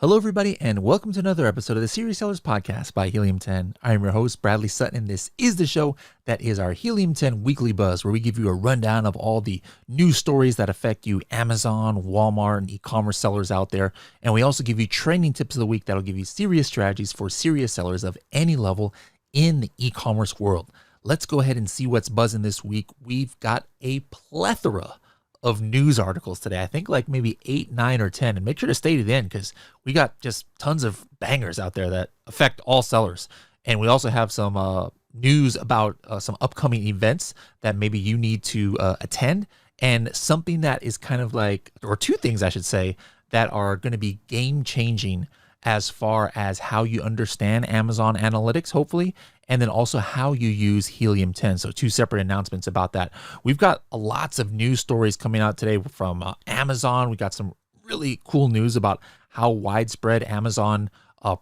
Hello, everybody, and welcome to another episode of the Serious Sellers Podcast by Helium 10. I am your host, Bradley Sutton, and this is the show that is our Helium 10 Weekly Buzz, where we give you a rundown of all the news stories that affect you, Amazon, Walmart, and e-commerce sellers out there. And we also give you training tips of the week that'll give you serious strategies for serious sellers of any level in the e-commerce world. Let's go ahead and see what's buzzing this week. We've got a plethora of news articles today. I think like maybe 8, 9, or 10. And make sure to stay to the end because we got just tons of bangers out there that affect all sellers. And we also have some news about some upcoming events that maybe you need to attend, and something that is kind of like, or two things I should say, that are going to be game changing as far as how you understand Amazon analytics, hopefully, and then also how you use Helium 10. So two separate announcements about that. We've got lots of news stories coming out today from Amazon. We got some really cool news about how widespread Amazon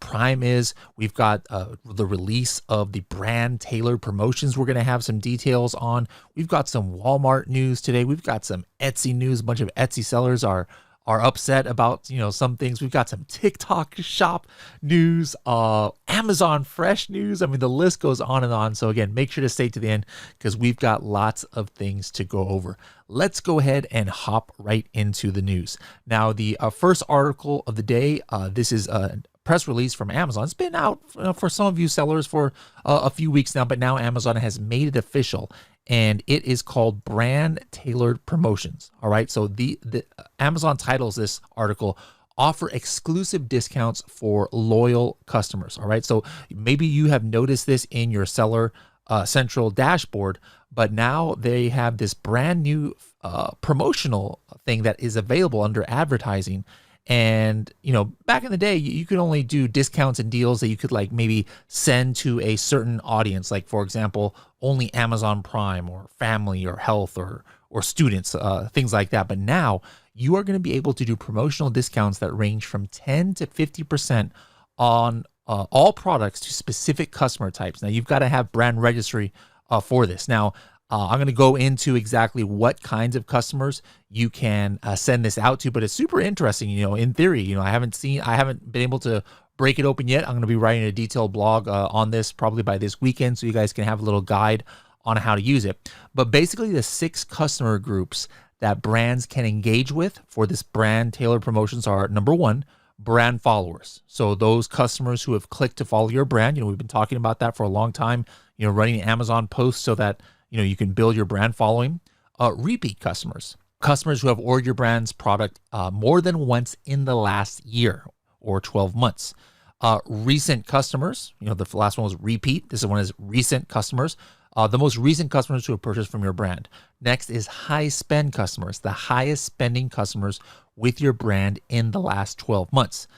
Prime is. We've got the release of the brand tailored promotions we're going to have some details on. We've got some Walmart news today. We've got some Etsy news. A bunch of Etsy sellers are upset about, some things. We've got some TikTok shop news, Amazon Fresh news. I mean, the list goes on and on. So again, make sure to stay to the end because we've got lots of things to go over. Let's go ahead and hop right into the news. Now, the first article of the day, this is a press release from Amazon. It's been out for some of you sellers for a few weeks now, but now Amazon has made it official. And it is called Brand Tailored Promotions. All right. So the Amazon titles this article, offer exclusive discounts for loyal customers. All right. So maybe you have noticed this in your seller central dashboard, but now they have this brand new promotional thing that is available under advertising. And, back in the day, you could only do discounts and deals that you could like maybe send to a certain audience, like, for example, only Amazon Prime or family or health or students, things like that. But now you are going to be able to do promotional discounts that range from 10 to 50% on all products to specific customer types. Now, you've got to have brand registry for this. Now, I'm going to go into exactly what kinds of customers you can send this out to, but it's super interesting. In theory, I haven't been able to break it open yet. I'm going to be writing a detailed blog on this probably by this weekend, so you guys can have a little guide on how to use it. But basically, the 6 customer groups that brands can engage with for this brand tailored promotions are: number 1, brand followers. So those customers who have clicked to follow your brand. We've been talking about that for a long time. Running Amazon posts so that you can build your brand following. Repeat customers who have ordered your brand's product more than once in the last year or 12 months. Recent customers, the last one was repeat. This one is recent customers. The most recent customers who have purchased from your brand. Next is high spend customers, the highest spending customers with your brand in the last 12 months.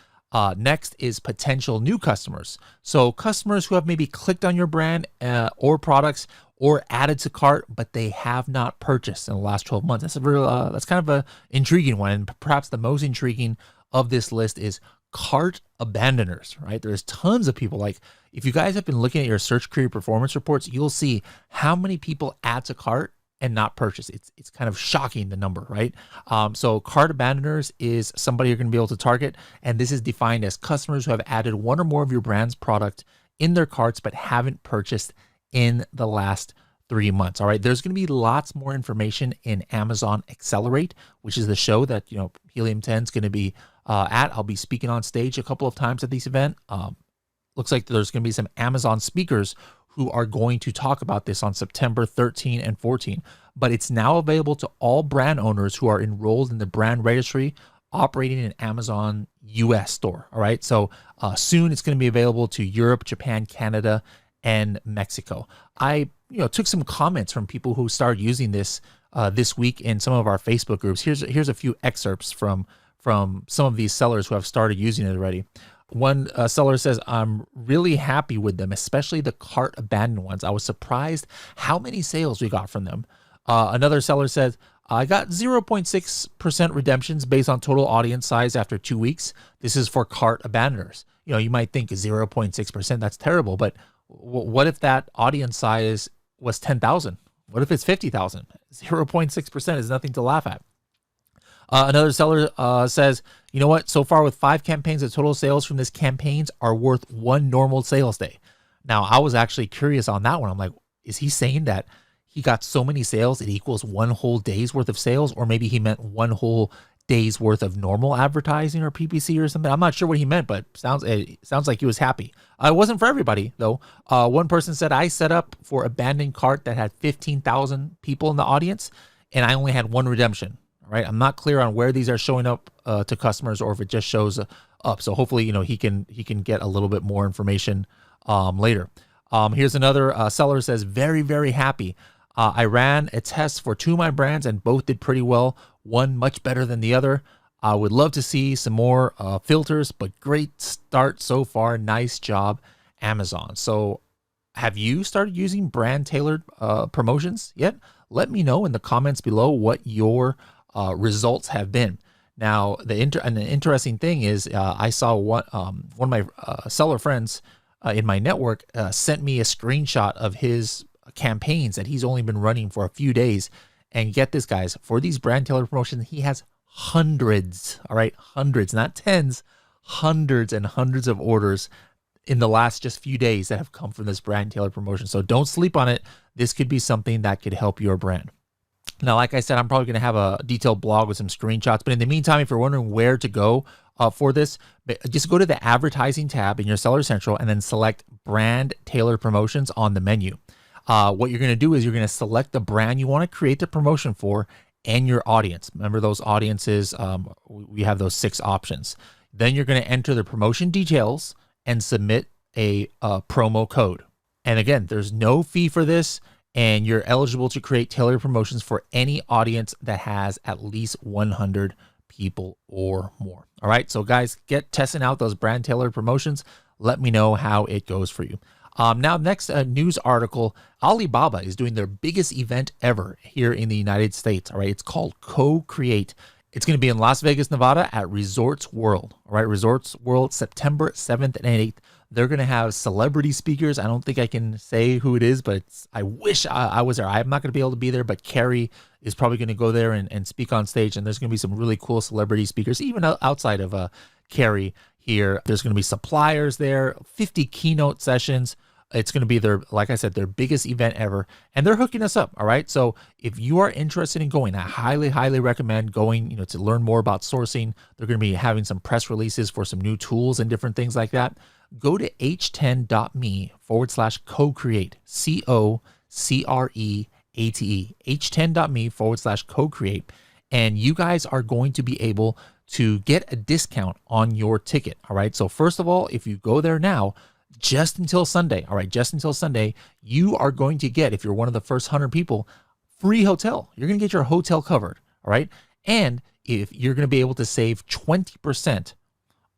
Next is potential new customers. So customers who have maybe clicked on your brand or products or added to cart, but they have not purchased in the last 12 months. That's kind of a intriguing one. And perhaps the most intriguing of this list is cart abandoners, right? There's tons of people. Like, if you guys have been looking at your search query performance reports, you'll see how many people add to cart and not purchase. It's kind of shocking, the number, right? So cart abandoners is somebody you're going to be able to target. And this is defined as customers who have added one or more of your brand's product in their carts, but haven't purchased in the last 3 months. All right. There's going to be lots more information in Amazon Accelerate, which is the show that, Helium 10 is going to be at. I'll be speaking on stage a couple of times at this event. Looks like there's going to be some Amazon speakers who are going to talk about this on September 13 and 14. But it's now available to all brand owners who are enrolled in the brand registry operating in Amazon US store. All right. So soon it's going to be available to Europe, Japan, Canada, and Mexico. I took some comments from people who started using this this week in some of our Facebook groups. Here's a few excerpts from some of these sellers who have started using it already. One seller says, "I'm really happy with them, especially the cart abandoned ones. I was surprised how many sales we got from them." Another seller says, "I got 0.6% redemptions based on total audience size after 2 weeks. This is for cart abandoners." You might think 0.6%, that's terrible, but what if that audience size was 10,000? What if it's 50,000? 0.6% is nothing to laugh at. Another seller says, you know what? So far with 5 campaigns, the total sales from this campaigns are worth 1 normal sales day. Now, I was actually curious on that one. I'm like, is he saying that he got so many sales it equals 1 whole day's worth of sales? Or maybe he meant 1 whole day's worth of normal advertising or PPC or something. I'm not sure what he meant, but it sounds like he was happy. It wasn't for everybody, though. One person said, I set up for abandoned cart that had 15,000 people in the audience, and I only had 1 redemption. All right, I'm not clear on where these are showing up to customers or if it just shows up. So hopefully, he can get a little bit more information later. Here's another seller says, very, very happy. I ran a test for 2 of my brands and both did pretty well. One much better than the other. I would love to see some more filters, but great start so far. Nice job, Amazon. So have you started using brand tailored promotions yet? Let me know in the comments below what your results have been. Now, the interesting thing is I saw one of my seller friends in my network sent me a screenshot of his campaigns that he's only been running for a few days. And get this, guys, for these brand tailored promotions, he has hundreds, all right, hundreds, not tens, hundreds and hundreds of orders in the last just few days that have come from this brand tailored promotion. So don't sleep on it. This could be something that could help your brand. Now, like I said, I'm probably going to have a detailed blog with some screenshots. But in the meantime, if you're wondering where to go for this, just go to the advertising tab in your Seller Central and then select brand tailored promotions on the menu. What you're going to do is you're going to select the brand you want to create the promotion for and your audience. Remember those audiences, we have those 6 options. Then you're going to enter the promotion details and submit a promo code. And again, there's no fee for this, and you're eligible to create tailored promotions for any audience that has at least 100 people or more. All right, so guys, get testing out those brand tailored promotions. Let me know how it goes for you. Now, next news article, Alibaba is doing their biggest event ever here in the United States. All right, it's called Co-Create. It's going to be in Las Vegas, Nevada at Resorts World. All right, Resorts World, September 7th and 8th. They're going to have celebrity speakers. I don't think I can say who it is, but I wish I was there. I'm not going to be able to be there, but Carrie is probably going to go there and speak on stage. And there's going to be some really cool celebrity speakers, even outside of Carrie here. There's going to be suppliers there, 50 keynote sessions. It's going to be like I said, their biggest event ever, and they're hooking us up. All right. So if you are interested in going, I highly, highly recommend going, to learn more about sourcing. They're going to be having some press releases for some new tools and different things like that. Go to h10.me/co-create, COCREATE, h10.me/co-create. And you guys are going to be able to get a discount on your ticket. All right. So first of all, if you go there now, just until Sunday, all right, just until Sunday, you are going to get, if you're one of the first 100 people, free hotel. You're going to get your hotel covered, all right? And if you're going to be able to save 20%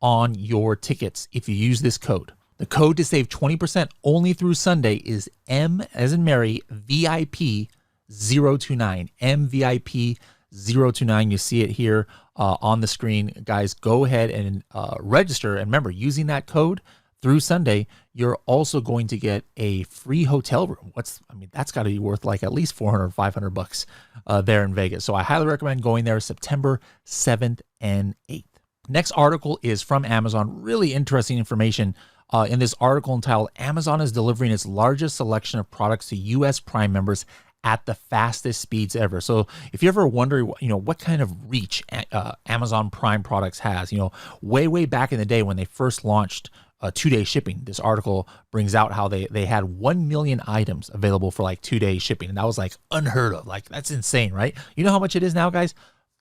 on your tickets if you use this code. The code to save 20% only through Sunday is M as in Mary, VIP 029, MVIP 029. You see it here on the screen. Guys, go ahead and register. And remember, using that code through Sunday, you're also going to get a free hotel room. That's got to be worth like at least $400, $500 there in Vegas. So I highly recommend going there September 7th and 8th. Next article is from Amazon. Really interesting information in this article entitled, Amazon is delivering its largest selection of products to U.S. Prime members at the fastest speeds ever. So if you ever wonder, what kind of reach Amazon Prime products has, way back in the day when they first launched 2-day shipping, this article brings out how they had 1 million items available for like 2-day shipping. And that was like unheard of. Like, that's insane, right? You know how much it is now, guys?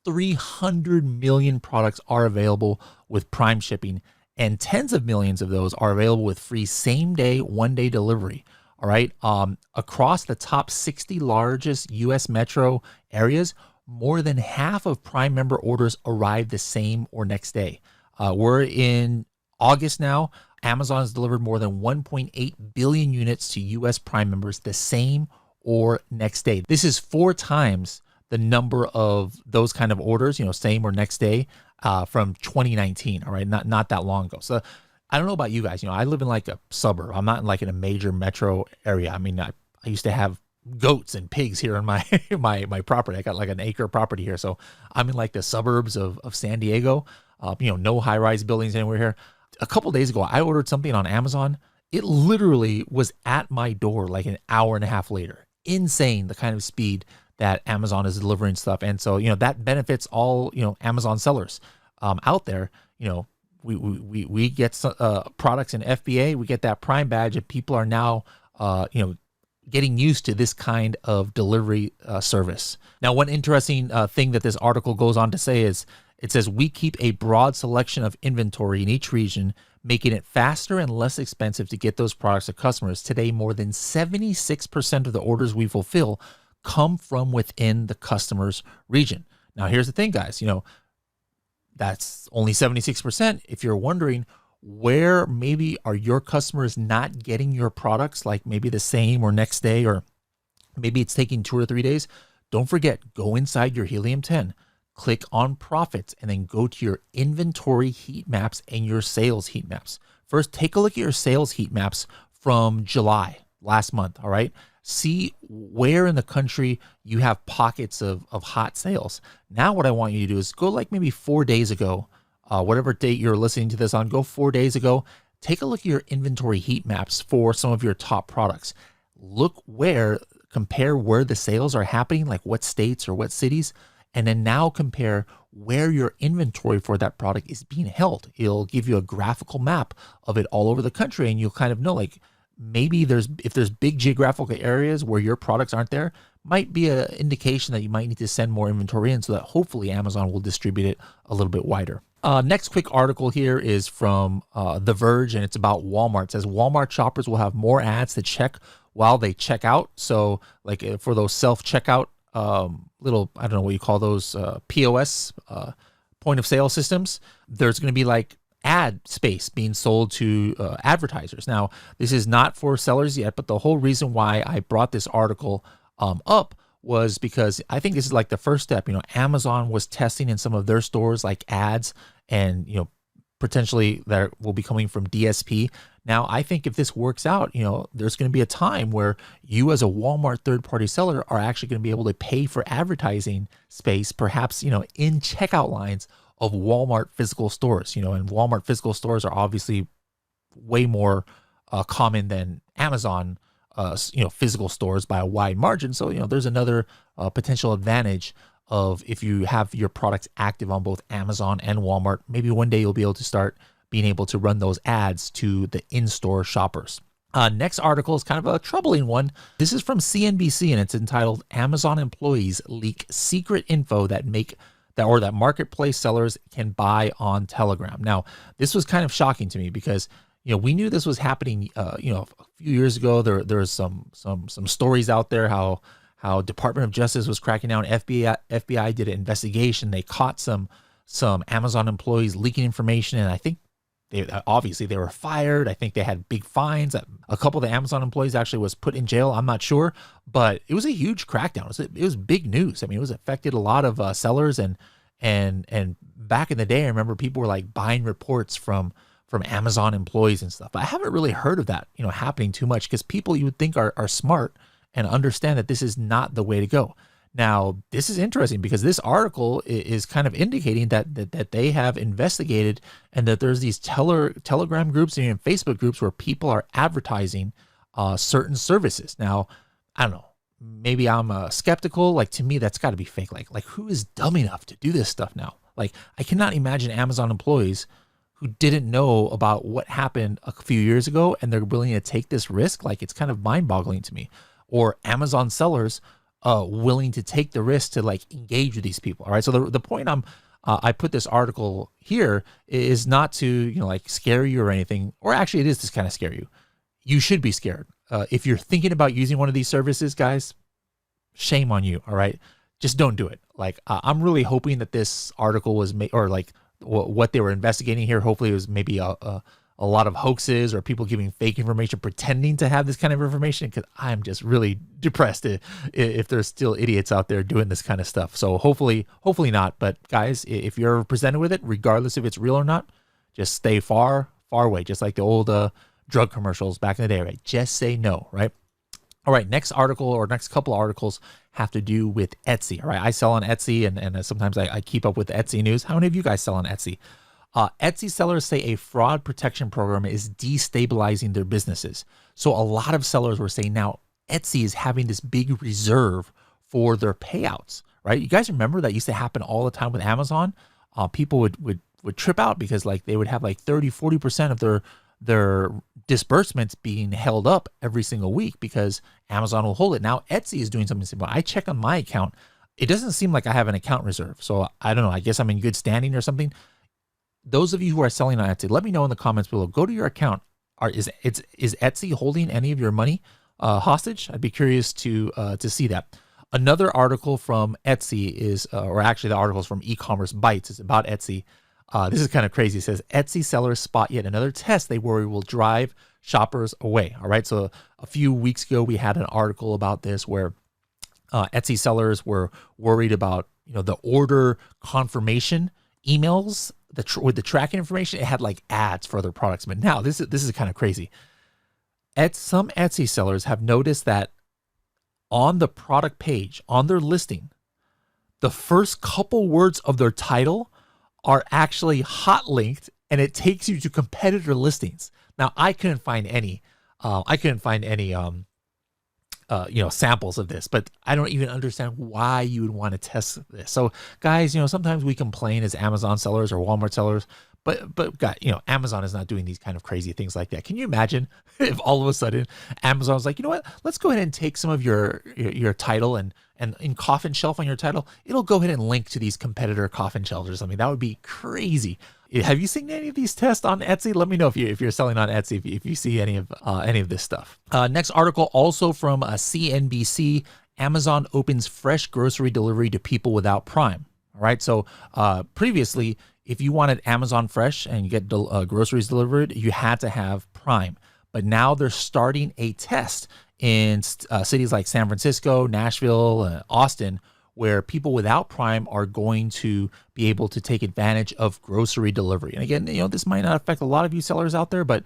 300 million products are available with Prime shipping, and tens of millions of those are available with free same-day, 1-day delivery. All right. Across the top 60 largest U.S. metro areas, more than half of Prime member orders arrive the same or next day. We're in August now. Amazon has delivered more than 1.8 billion units to U.S. Prime members the same or next day. This is 4 times the number of those kind of orders, same or next day from 2019. All right, not that long ago. So I don't know about you guys. I live in like a suburb. I'm not in like in a major metro area. I used to have goats and pigs here on my my property. I got like an acre property here, so I'm in like the suburbs of San Diego. No high-rise buildings anywhere here. A couple days ago, I ordered something on Amazon. It literally was at my door like an hour and a half later. Insane, the kind of speed that Amazon is delivering stuff. And so, that benefits all, Amazon sellers out there. We get products in FBA, we get that Prime badge, and people are now, getting used to this kind of delivery service. Now, one interesting thing that this article goes on to say is, it says, we keep a broad selection of inventory in each region, making it faster and less expensive to get those products to customers. Today, more than 76% of the orders we fulfill come from within the customer's region. Now, here's the thing, guys, that's only 76%. If you're wondering where maybe are your customers not getting your products, like maybe the same or next day, or maybe it's taking 2 or 3 days, don't forget, go inside your Helium 10, click on profits, and then go to your inventory heat maps and your sales heat maps. First, take a look at your sales heat maps from July, last month, all right? See where in the country you have pockets of hot sales. Now what I want you to do is go like maybe 4 days ago, whatever date you're listening to this on, go 4 days ago, take a look at your inventory heat maps for some of your top products. Look compare where the sales are happening, like what states or what cities, and then now compare where your inventory for that product is being held. It'll give you a graphical map of it all over the country, and you'll kind of know, like, maybe if there's big geographical areas where your products aren't there, might be an indication that you might need to send more inventory in, so that hopefully Amazon will distribute it a little bit wider. Next quick article here is from The Verge, and it's about Walmart. It says Walmart shoppers will have more ads to check while they check out. So like for those self-checkout little, I don't know what you call those, POS, point of sale systems, there's going to be like ad space being sold to advertisers. Now, this is not for sellers yet, but the whole reason why I brought this article up was because I think this is like the first step. Amazon was testing in some of their stores like ads, and potentially that will be coming from DSP. Now, I think if this works out, there's going to be a time where you as a Walmart third-party seller are actually going to be able to pay for advertising space, perhaps, in checkout lines of Walmart physical stores, and Walmart physical stores are obviously way more common than Amazon, physical stores by a wide margin. So, there's another potential advantage of if you have your products active on both Amazon and Walmart. Maybe one day you'll be able to start being able to run those ads to the in-store shoppers. Next article is kind of a troubling one. This is from CNBC, and it's entitled "Amazon Employees Leak Secret Info That Marketplace Sellers Can Buy on Telegram." Now, this was kind of shocking to me because we knew this was happening. A few years ago, there's some stories out there how Department of Justice was cracking down. FBI did an investigation. They caught some Amazon employees leaking information, and I think they were fired. I think they had big fines. A couple of the Amazon employees actually was put in jail. I'm not sure, but it was a huge crackdown. It was big news. I mean, it was affected a lot of sellers, and back in the day, I remember people were like buying reports from Amazon employees and stuff. But I haven't really heard of that, happening too much, because people you would think are smart and understand that this is not the way to go. Now, this is interesting because this article is kind of indicating that they have investigated, and that there's these Telegram groups and even Facebook groups where people are advertising certain services. Now, I don't know, maybe I'm skeptical. Like, to me, that's got to be fake. Like who is dumb enough to do this stuff now? Like, I cannot imagine Amazon employees who didn't know about what happened a few years ago and they're willing to take this risk. Like, it's kind of mind-boggling to me. Or Amazon sellers willing to take the risk to like engage with these people. All right. So the point I put this article here is not to, like scare you or anything, or actually it is to kind of scare you. You should be scared. If you're thinking about using one of these services, guys, shame on you. All right. Just don't do it. Like, I'm really hoping that this article was made, or like what they were investigating here, hopefully it was maybe a lot of hoaxes or people giving fake information, pretending to have this kind of information, because I'm just really depressed if there's still idiots out there doing this kind of stuff. So hopefully not. But guys, if you're ever presented with it, regardless if it's real or not, just stay far away. Just like the old drug commercials back in the day, right? Just say no, right? All right, next article or next couple of articles have to do with Etsy. All right, I sell on Etsy, and sometimes I keep up with the Etsy news. How many of you guys sell on Etsy? Etsy sellers say a fraud protection program is destabilizing their businesses. So a lot of sellers were saying now Etsy is having this big reserve for their payouts, right? You guys remember that used to happen all the time with Amazon? People would trip out because like they would have like 30-40% of their disbursements being held up every single week because Amazon will hold it. Now Etsy is doing something similar. I check on my account. It doesn't seem like I have an account reserve. So I don't know. I guess I'm in good standing or something. Those of you who are selling on Etsy, let me know in the comments below. Go to your account. Is Etsy holding any of your money hostage? I'd be curious to see that. Another article from Etsy is, or actually the article is from e-commerce Bytes. It's about Etsy. This is kind of crazy. It says Etsy sellers spot yet another test they worry will drive shoppers away. All right. So a few weeks ago, we had an article about this where Etsy sellers were worried about, the order confirmation emails with the tracking information. It had like ads for other products. But now this is kind of crazy. Some Etsy sellers have noticed that on the product page, on their listing, the first couple words of their title are actually hot linked, and it takes you to competitor listings. Now, I couldn't find any samples of this, but I don't even understand why you would want to test this. So guys, sometimes we complain as Amazon sellers or Walmart sellers, but God, Amazon is not doing these kind of crazy things like that. Can you imagine if all of a sudden Amazon's like, you know what, let's go ahead and take some of your title and in coffin shelf on your title, it'll go ahead and link to these competitor coffin shelves or something. That would be crazy. Have you seen any of these tests on Etsy? Let me know if you're selling on Etsy, if you see any of this stuff. Next article, also from CNBC, Amazon opens fresh grocery delivery to people without Prime. All right. So previously, if you wanted Amazon Fresh and you get groceries delivered, you had to have Prime. But now they're starting a test in cities like San Francisco, Nashville, Austin, where people without Prime are going to be able to take advantage of grocery delivery. And again, this might not affect a lot of you sellers out there, but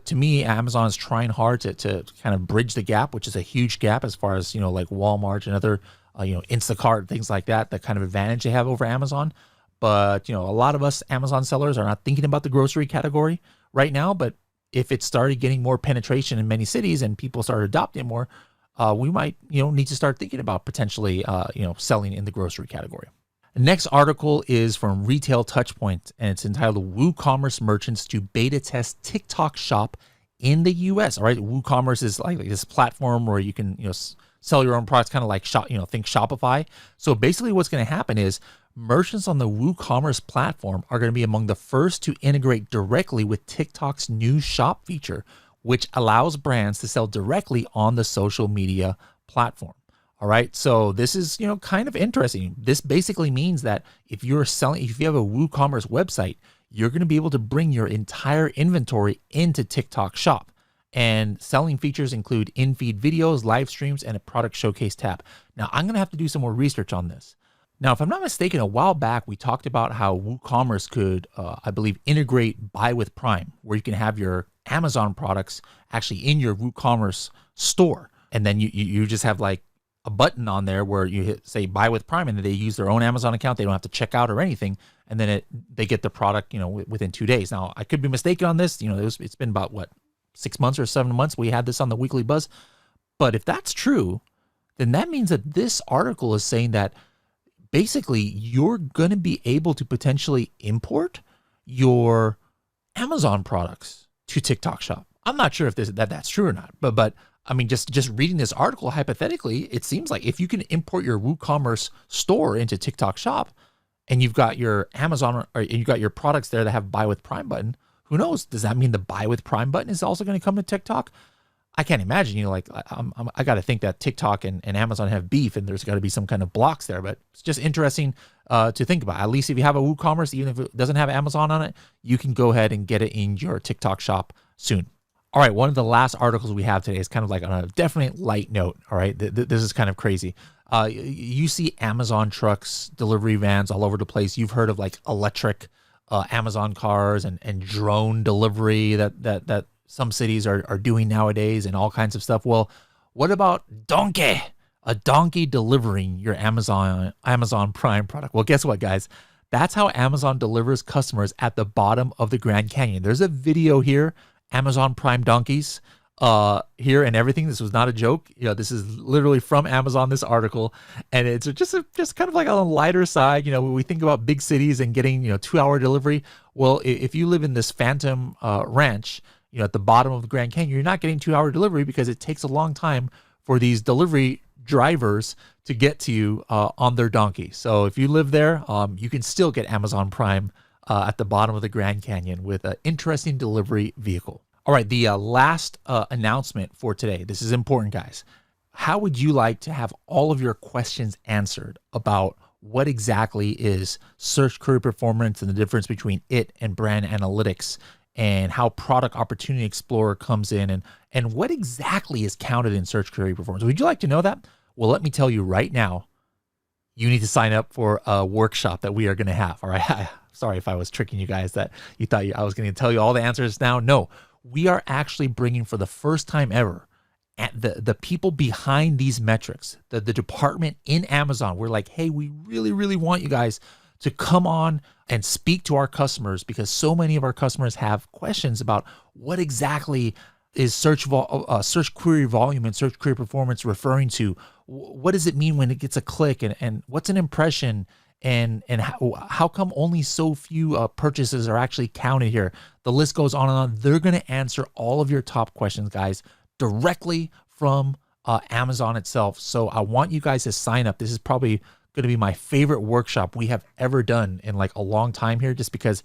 to me, Amazon is trying hard to kind of bridge the gap, which is a huge gap as far as, like Walmart and other, Instacart, things like that, the kind of advantage they have over Amazon. But, a lot of us Amazon sellers are not thinking about the grocery category right now. But if it started getting more penetration in many cities and people started adopting more, we might, need to start thinking about potentially, selling in the grocery category. The next article is from Retail Touchpoint, and it's entitled WooCommerce Merchants to Beta Test TikTok Shop in the US. All right. WooCommerce is like this platform where you can, sell your own products, kind of like think Shopify. So basically what's going to happen is merchants on the WooCommerce platform are going to be among the first to integrate directly with TikTok's new shop feature, which allows brands to sell directly on the social media platform. All right. So this is, kind of interesting. This basically means that if you have a WooCommerce website, you're going to be able to bring your entire inventory into TikTok Shop. And selling features include in-feed videos, live streams, and a product showcase tab. Now, I'm going to have to do some more research on this. Now, if I'm not mistaken, a while back, we talked about how WooCommerce could, I believe, integrate Buy with Prime, where you can have your Amazon products actually in your WooCommerce store. And then you just have like a button on there where you say Buy with Prime, and then they use their own Amazon account. They don't have to check out or anything. And then they get the product, within 2 days. Now, I could be mistaken on this. It's been about 6 months or 7 months. We had this on the Weekly Buzz. But if that's true, then that means that this article is saying that basically you're going to be able to potentially import your Amazon products to TikTok Shop. I'm not sure if that's true or not, but I mean, just reading this article, hypothetically, it seems like if you can import your WooCommerce store into TikTok Shop and you've got your Amazon or you've got your products there that have Buy with Prime button, who knows? Does that mean the Buy with Prime button is also going to come to TikTok? I can't imagine, I got to think that TikTok and Amazon have beef and there's got to be some kind of blocks there, but it's just interesting to think about. At least if you have a WooCommerce, even if it doesn't have Amazon on it, you can go ahead and get it in your TikTok Shop soon. All right, one of the last articles we have today is kind of like on a definite light note. All right, this is kind of crazy. You see Amazon trucks, delivery vans all over the place. You've heard of like electric Amazon cars and drone delivery that some cities are doing nowadays and all kinds of stuff. Well, What about donkey? A donkey delivering your Amazon Prime product. Well, guess what, guys? That's how Amazon delivers customers at the bottom of the Grand Canyon. There's a video here, Amazon Prime donkeys, here and everything. This was not a joke. This is literally from Amazon, this article, and it's just kind of like on the lighter side. When we think about big cities and getting 2-hour delivery. Well, if you live in this Phantom Ranch, at the bottom of the Grand Canyon, you're not getting 2-hour delivery because it takes a long time for these delivery drivers to get to you on their donkey. So if you live there, you can still get Amazon Prime at the bottom of the Grand Canyon with an interesting delivery vehicle. All right, the last announcement for today. This is important, guys. How would you like to have all of your questions answered about what exactly is search query performance and the difference between it and brand analytics, and how Product Opportunity Explorer comes in, and what exactly is counted in search query performance? Would you like to know that? Well, let me tell you right now, you need to sign up for a workshop that we are going to have. All right. Sorry if I was tricking you guys, that you thought I was going to tell you all the answers now. No, we are actually bringing, for the first time ever, at the people behind these metrics, the department in Amazon. We're like, hey, we really, really want you guys to come on and speak to our customers, because so many of our customers have questions about what exactly is search query volume and search query performance referring to. What does it mean when it gets a click, and what's an impression, and how come only so few purchases are actually counted here? The list goes on and on. They're going to answer all of your top questions, guys, directly from Amazon itself. So I want you guys to sign up. This is probably going to be my favorite workshop we have ever done in like a long time here, just because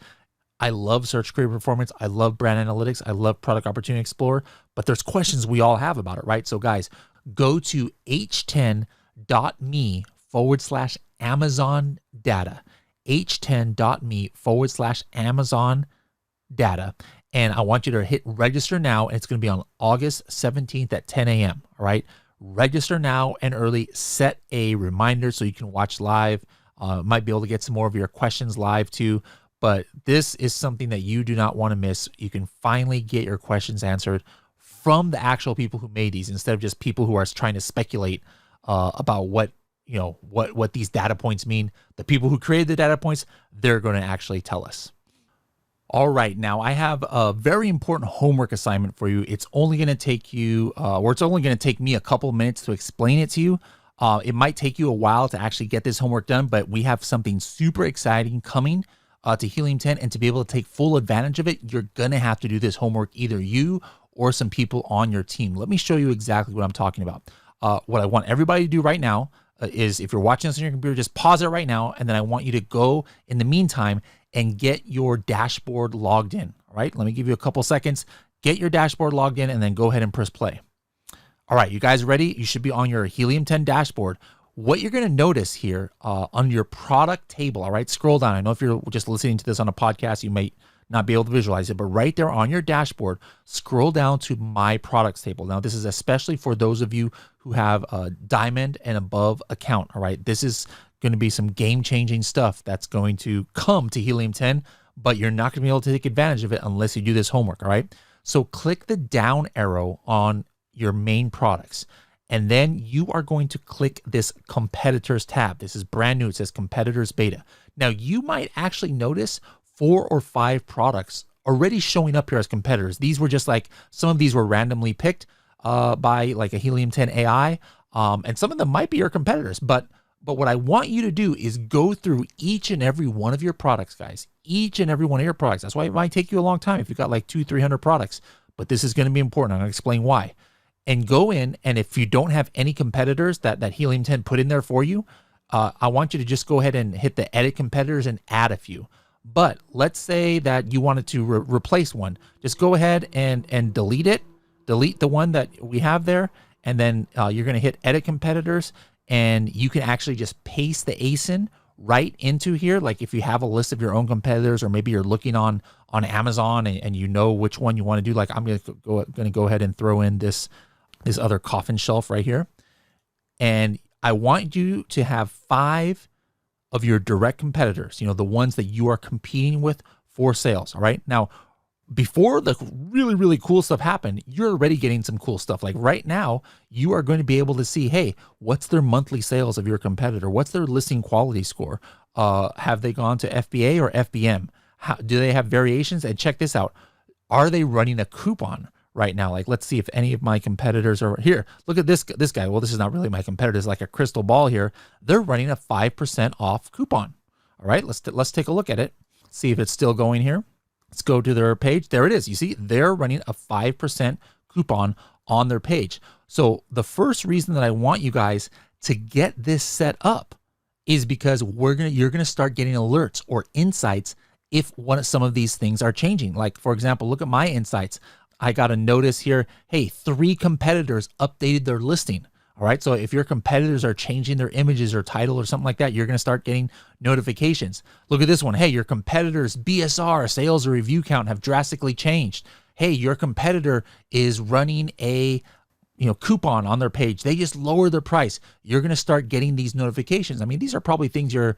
I love search query performance. I love brand analytics. I love Product Opportunity Explorer, but there's questions we all have about it, right? So guys, go to h10.me/Amazon data, h10.me/Amazon data. And I want you to hit register now. And it's going to be on August 17th at 10 a.m. All right. Register now and early. Set a reminder so you can watch live. Might be able to get some more of your questions live too. But this is something that you do not want to miss. You can finally get your questions answered from the actual people who made these, instead of just people who are trying to speculate about what these data points mean. The people who created the data points, they're going to actually tell us. All right, now I have a very important homework assignment for you. It's only going to take you, it's only going to take me a couple minutes to explain it to you. It might take you a while to actually get this homework done, but we have something super exciting coming to Helium 10, and to be able to take full advantage of it, you're going to have to do this homework, either you or some people on your team. Let me show you exactly what I'm talking about. What I want everybody to do right now is, if you're watching this on your computer, just pause it right now, and then I want you to go in the meantime and get your dashboard logged in. All right, let me give you a couple seconds. Get your dashboard logged in, and then go ahead and press play. All right, you guys ready? You should be on your Helium 10 dashboard. What you're going to notice here on your product table, all right, scroll down. I know if you're just listening to this on a podcast, you may not be able to visualize it, but right there on your dashboard, scroll down to My Products table. Now, this is especially for those of you who have a Diamond and above account, all right? This is going to be some game-changing stuff that's going to come to Helium 10, but you're not going to be able to take advantage of it unless you do this homework, all right? So click the down arrow on your main products, and then you are going to click this competitors tab. This is brand new. It says competitors beta. Now, you might actually notice 4 or 5 products already showing up here as competitors. These were just like, some of these were randomly picked by like a Helium 10 AI, and some of them might be your competitors, but what I want you to do is go through each and every one of your products, guys. Each and every one of your products. That's why it might take you a long time if you've got like 200-300 products, but this is going to be important. I'm going to explain why. And go in, and if you don't have any competitors that Helium 10 put in there for you, I want you to just go ahead and hit the edit competitors and add a few. But let's say that you wanted to replace one. Just go ahead and delete it. Delete the one that we have there, and then you're going to hit edit competitors, and you can actually just paste the ASIN right into here. Like if you have a list of your own competitors, or maybe you're looking on Amazon and you know which one you want to do. Like I'm going to go ahead and throw in this other coffin shelf right here. And I want you to have 5 of your direct competitors, the ones that you are competing with for sales. All right. Now, before the really, really cool stuff happened, you're already getting some cool stuff. Like right now, you are going to be able to see, hey, what's their monthly sales of your competitor? What's their listing quality score? Have they gone to FBA or FBM? Do they have variations? And check this out. Are they running a coupon right now? Like, let's see if any of my competitors are here. Look at this guy. Well, this is not really my competitor. It's like a crystal ball here. They're running a 5% off coupon. All right, let's take a look at it. See if it's still going here. Let's go to their page. There it is. You see, they're running a 5% coupon on their page. So the first reason that I want you guys to get this set up is because you're gonna start getting alerts or insights if some of these things are changing. Like, for example, look at my insights. I got a notice here, hey, 3 competitors updated their listing. All right, so if your competitors are changing their images or title or something like that, you're going to start getting notifications. Look at this one. Hey, your competitor's BSR, sales or review count, have drastically changed. Hey, your competitor is running a coupon on their page. They just lower their price. You're going to start getting these notifications. I mean, these are probably things you're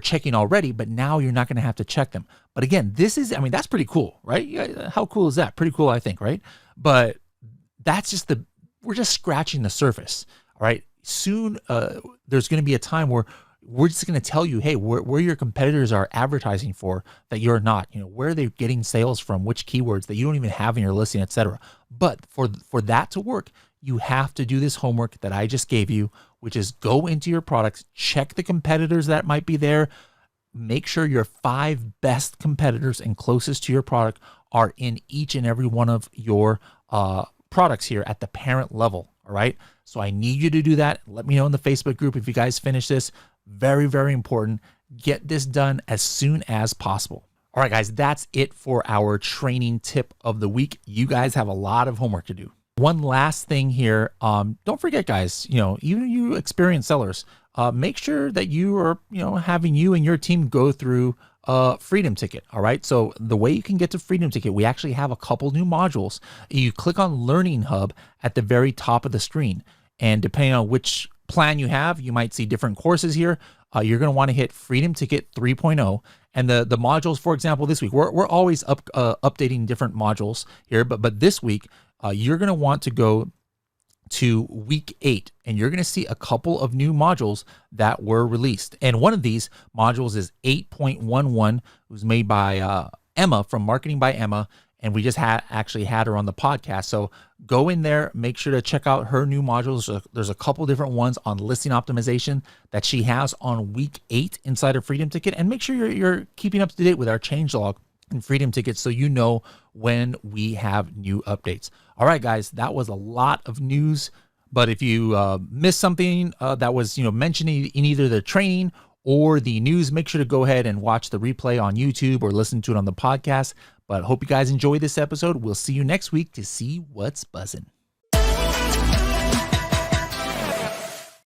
checking already, but now you're not going to have to check them. But again, that's pretty cool, right? How cool is that? Pretty cool, I think, right? But that's just we're just scratching the surface. All right. Soon, there's going to be a time where we're just going to tell you, hey, where your competitors are advertising for that you're not, where are they getting sales from, which keywords that you don't even have in your listing, etc. But for that to work, you have to do this homework that I just gave you, which is go into your products, check the competitors that might be there, make sure your 5 best competitors and closest to your product are in each and every one of your products here at the parent level. All right. So I need you to do that. Let me know in the Facebook group if you guys finish this. Very, very important. Get this done as soon as possible. All right, guys, that's it for our training tip of the week. You guys have a lot of homework to do. One last thing here. Don't forget, guys, even you experienced sellers, make sure that you are, having you and your team go through Freedom Ticket. All right. So the way you can get to Freedom Ticket, we actually have a couple new modules. You click on Learning Hub at the very top of the screen. And depending on which plan you have, you might see different courses here. You're going to want to hit Freedom Ticket 3.0. And the modules, for example, this week, we're always updating different modules here. But this week, you're going to want to go to week 8, and you're going to see a couple of new modules that were released. And one of these modules is 8.11. It was made by Emma from Marketing by Emma, and we just actually had her on the podcast. So go in there, make sure to check out her new modules. There's a couple different ones on listing optimization that she has on week 8 inside of Freedom Ticket, and make sure you're keeping up to date with our changelog and Freedom Ticket so you know when we have new updates. All right, guys, that was a lot of news. But if you missed something that was mentioned in either the training or the news, make sure to go ahead and watch the replay on YouTube or listen to it on the podcast. But hope you guys enjoy this episode. We'll see you next week to see what's buzzing.